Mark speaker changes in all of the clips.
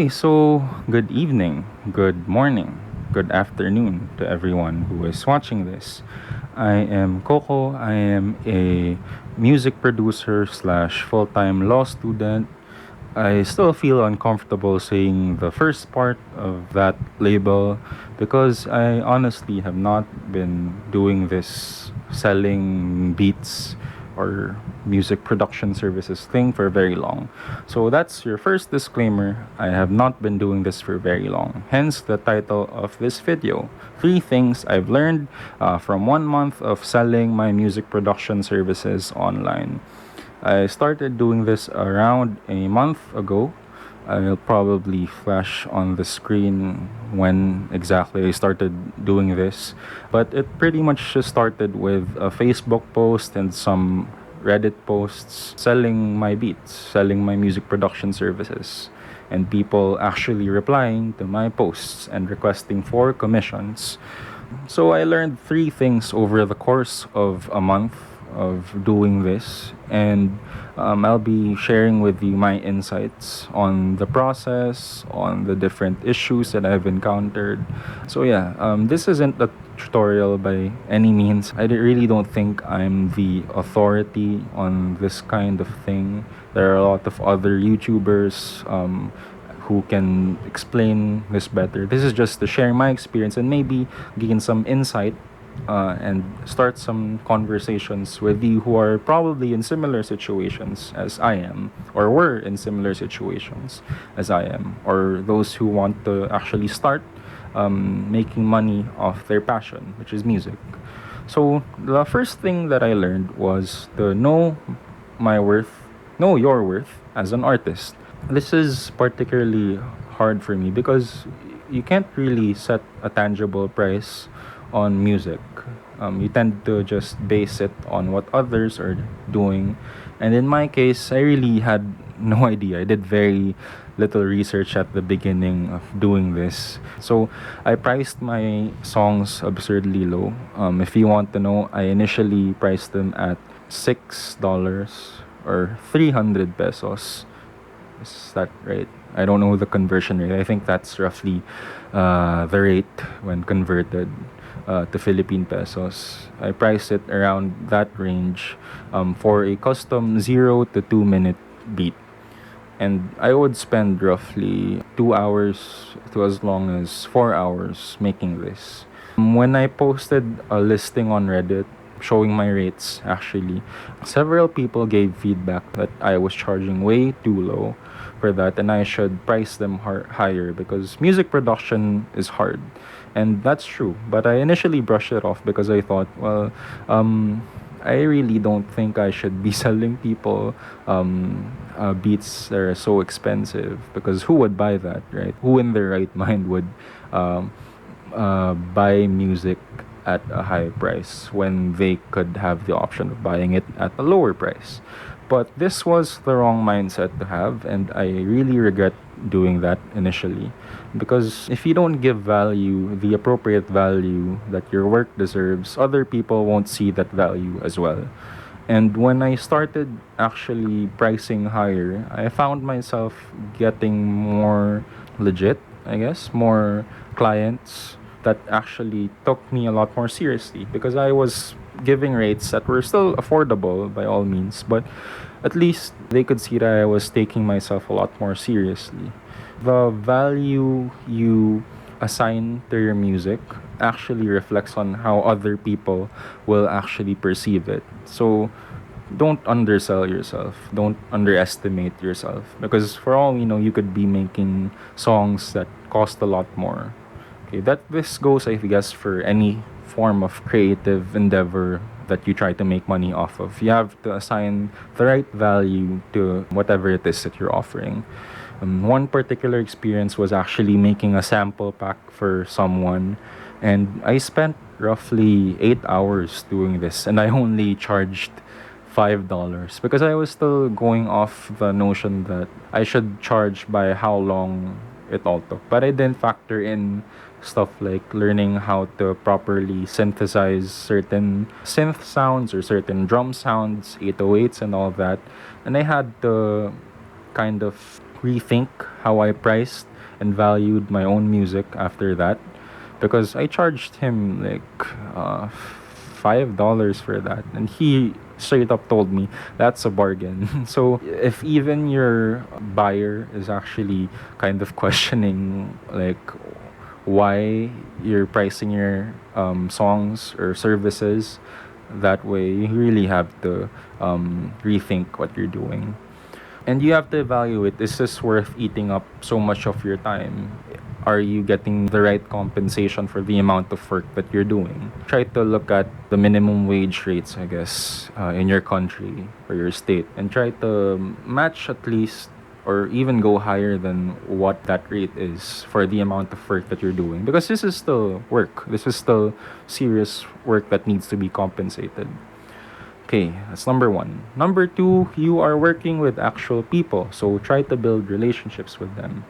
Speaker 1: So good evening, good morning, good afternoon to everyone who is watching this. I am Coco. I am a music producer slash full time law student. I still feel uncomfortable saying the first part of that label because I honestly have not been doing this selling beats or music production services thing for very long. So that's your first disclaimer. I have not been doing this for very long. Hence the title of this video: Three Things I've Learned from 1 month of selling my music production services online. I started doing this around a month ago. I'll probably flash on the screen when exactly I started doing this. But it pretty much just started with a Facebook post and some Reddit posts selling my beats, selling my music production services, and people actually replying to my posts and requesting for commissions. So I learned three things over the course of a month of doing this, and I'll be sharing with you my insights on the process, on the different issues that I've encountered. So yeah, this isn't a tutorial by any means. Really don't think I'm the authority on this kind of thing. There are a lot of other YouTubers who can explain this better. This is just to share my experience and maybe gain some insight and start some conversations with you who are probably in similar situations as I am, or were in similar situations as I am, or those who want to actually start making money off their passion, which is music. So the first thing that I learned was to know my worth, know your worth as an artist. This is particularly hard for me because you can't really set a tangible price on music. You tend to just base it on what others are doing. And in my case, I really had no idea. I did very little research at the beginning of doing this. So I priced my songs absurdly low. If you want to know, I initially priced them at $6 or 300 pesos. Is that right? I don't know the conversion rate. I think that's roughly the rate when converted to Philippine pesos. I priced it around that range for a custom 0 to 2 minute beat. And I would spend roughly 2 hours to as long as 4 hours making this. When I posted a listing on Reddit showing my rates, actually, several people gave feedback that I was charging way too low for that and I should price them higher because music production is hard. And that's true. But I initially brushed it off because I thought, well, I really don't think I should be selling people beats that are so expensive, because who would buy that, right? Who in their right mind would buy music at a high price when they could have the option of buying it at a lower price? But this was the wrong mindset to have, and I really regret doing that initially. Because if you don't give value, the appropriate value that your work deserves, other people won't see that value as well. And when I started actually pricing higher, I found myself getting more legit, I guess, more clients that actually took me a lot more seriously, because I was giving rates that were still affordable by all means, but at least they could see that I was taking myself a lot more seriously. The value you assign to your music actually reflects on how other people will actually perceive it. So don't undersell yourself. Don't underestimate yourself. Because for all we know, you could be making songs that cost a lot more. Okay, that this goes, I guess, for any form of creative endeavor that you try to make money off of. You have to assign the right value to whatever it is that you're offering. One particular experience was actually making a sample pack for someone, and I spent roughly 8 hours doing this, and I only charged $5 because I was still going off the notion that I should charge by how long it all took. But I didn't factor in stuff like learning how to properly synthesize certain synth sounds or certain drum sounds, 808s and all that. And I had to kind of rethink how I priced and valued my own music after that, because I charged him like $5 for that, and he straight up told me that's a bargain. So if even your buyer is actually kind of questioning like why you're pricing your songs or services that way, you really have to rethink what you're doing. And you have to evaluate, is this worth eating up so much of your time? Are you getting the right compensation for the amount of work that you're doing? Try to look at the minimum wage rates, I guess, in your country or your state, and try to match at least or even go higher than what that rate is for the amount of work that you're doing. Because this is still work. This is still serious work that needs to be compensated. Okay, that's number one. Number two, you are working with actual people, so try to build relationships with them.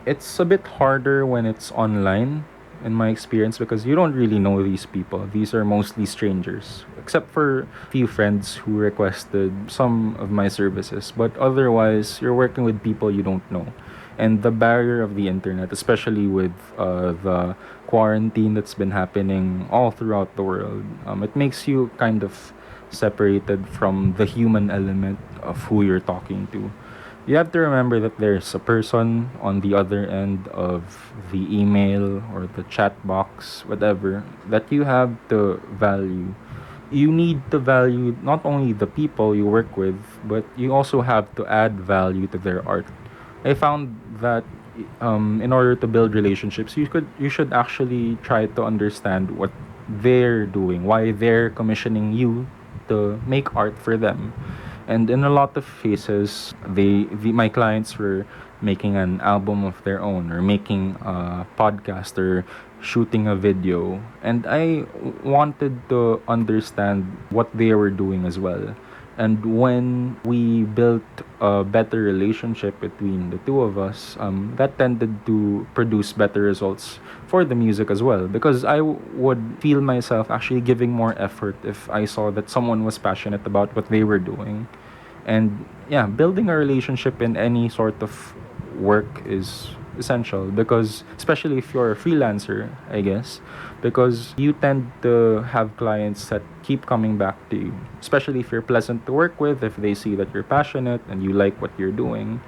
Speaker 1: It's a bit harder when it's online, in my experience, because you don't really know these people. These are mostly strangers, except for a few friends who requested some of my services. But otherwise, you're working with people you don't know. And the barrier of the internet, especially with the quarantine that's been happening all throughout the world, it makes you kind of separated from the human element of who you're talking to. You have to remember that there's a person on the other end of the email or the chat box, whatever, that you have to value. You need to value not only the people you work with, but you also have to add value to their art. I found that in order to build relationships, you should actually try to understand what they're doing, why they're commissioning you to make art for them. And in a lot of cases, my clients were making an album of their own, or making a podcast, or shooting a video, and I wanted to understand what they were doing as well. And when we built a better relationship between the two of us, that tended to produce better results for the music as well. Because would feel myself actually giving more effort if I saw that someone was passionate about what they were doing. And yeah, building a relationship in any sort of work is essential, because especially if you're a freelancer, I guess, because you tend to have clients that keep coming back to you, especially if you're pleasant to work with, if they see that you're passionate and you like what you're doing.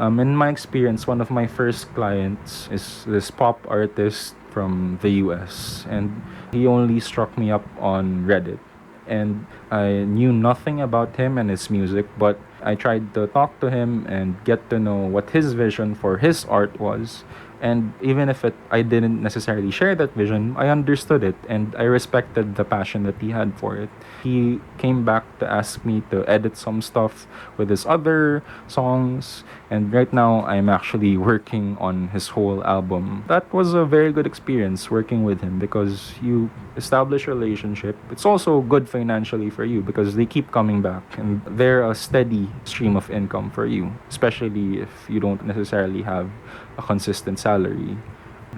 Speaker 1: In my experience, one of my first clients is this pop artist from the US, and he only struck me up on Reddit. And I knew nothing about him and his music, but I tried to talk to him and get to know what his vision for his art was. And even if I didn't necessarily share that vision, I understood it and I respected the passion that he had for it. He came back to ask me to edit some stuff with his other songs, and right now I'm actually working on his whole album. That was a very good experience working with him, because you establish a relationship. It's also good financially for you because they keep coming back and they're a steady stream of income for you, especially if you don't necessarily have a consistent salary.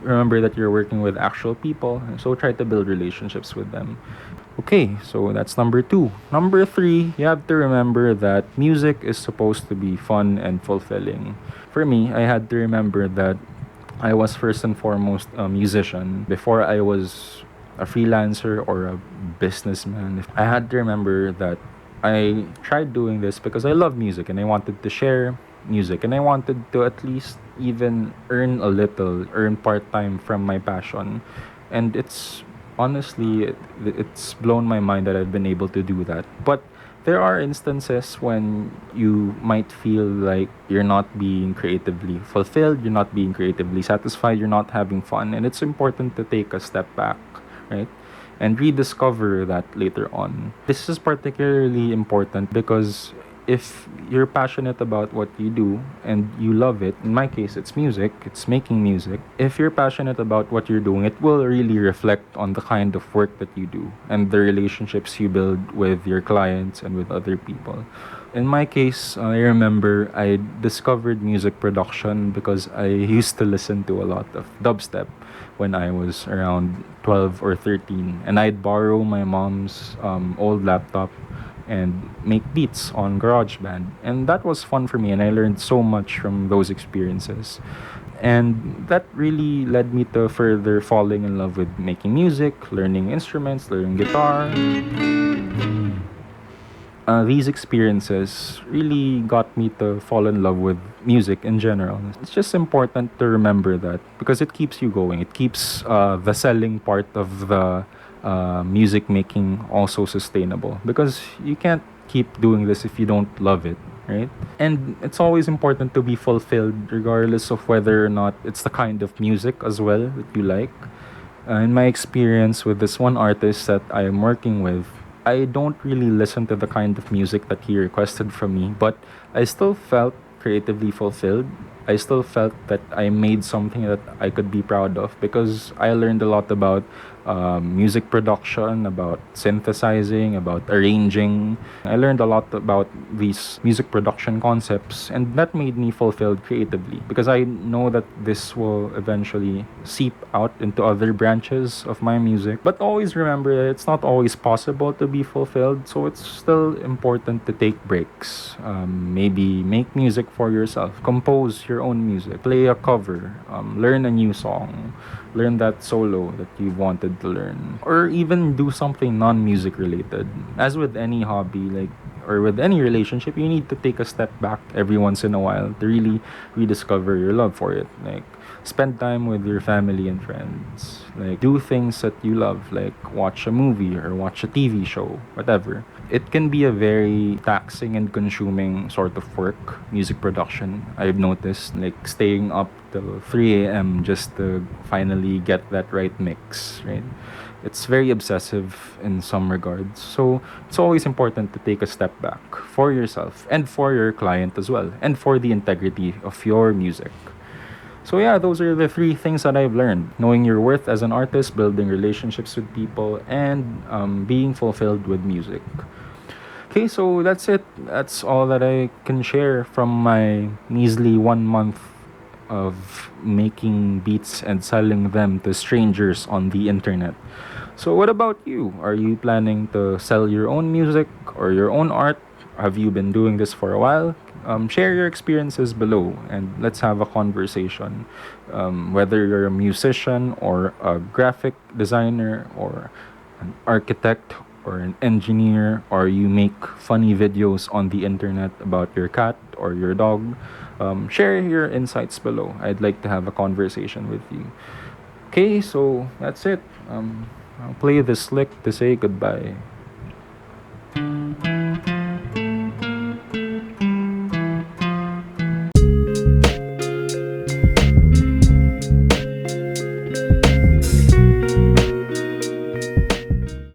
Speaker 1: Remember that you're working with actual people, so try to build relationships with them. Okay, so that's number two. Number three, you have to remember that music is supposed to be fun and fulfilling. For me, I had to remember that I was first and foremost a musician before I was a freelancer or a businessman. I had to remember that I tried doing this because I love music and I wanted to share music, and I wanted to at least even earn a little, earn part-time from my passion. And it's blown my mind that I've been able to do that. But there are instances when you might feel like you're not being creatively fulfilled, you're not being creatively satisfied, you're not having fun, and it's important to take a step back, right? And rediscover that later on. This is particularly important because if you're passionate about what you do and you love it, in my case, it's music, it's making music. If you're passionate about what you're doing, it will really reflect on the kind of work that you do and the relationships you build with your clients and with other people. In my case, I remember I discovered music production because I used to listen to a lot of dubstep when I was around 12 or 13. And I'd borrow my mom's old laptop and make beats on GarageBand. And that was fun for me, and I learned so much from those experiences. And that really led me to further falling in love with making music, learning instruments, learning guitar. These experiences really got me to fall in love with music in general. It's just important to remember that because it keeps you going. It keeps the selling part of the music making also sustainable because you can't keep doing this if you don't love it, right? And it's always important to be fulfilled regardless of whether or not it's the kind of music as well that you like. In my experience with this one artist that I am working with, I don't really listen to the kind of music that he requested from me, but I still felt creatively fulfilled. I still felt that I made something that I could be proud of because I learned a lot about music production, about synthesizing, about arranging. I learned a lot about these music production concepts, and that made me fulfilled creatively because I know that this will eventually seep out into other branches of my music. But always remember that it's not always possible to be fulfilled, so it's still important to take breaks. Maybe make music for yourself, compose your own music, play a cover, learn a new song, learn that solo that you wanted to learn, or even do something non-music related. As with any hobby, like, or with any relationship, you need to take a step back every once in a while to really rediscover your love for it. Like, spend time with your family and friends. Like, do things that you love, like watch a movie or watch a TV show, whatever. It can be a very taxing and consuming sort of work, music production. I've noticed, like, staying up till 3 a.m. just to finally get that right mix, right? It's very obsessive in some regards. So it's always important to take a step back for yourself and for your client as well, and for the integrity of your music. So yeah, those are the three things that I've learned: knowing your worth as an artist, building relationships with people, and being fulfilled with music. Okay, so that's it. That's all that I can share from my measly 1 month of making beats and selling them to strangers on the internet. So, what about you? Are you planning to sell your own music or your own art? Have you been doing this for a while? Share your experiences below and let's have a conversation. Whether you're a musician or a graphic designer or an architect or an engineer, or you make funny videos on the internet about your cat or your dog, share your insights below. I'd like to have a conversation with you. Okay, so that's it. I'll play this lick to say goodbye.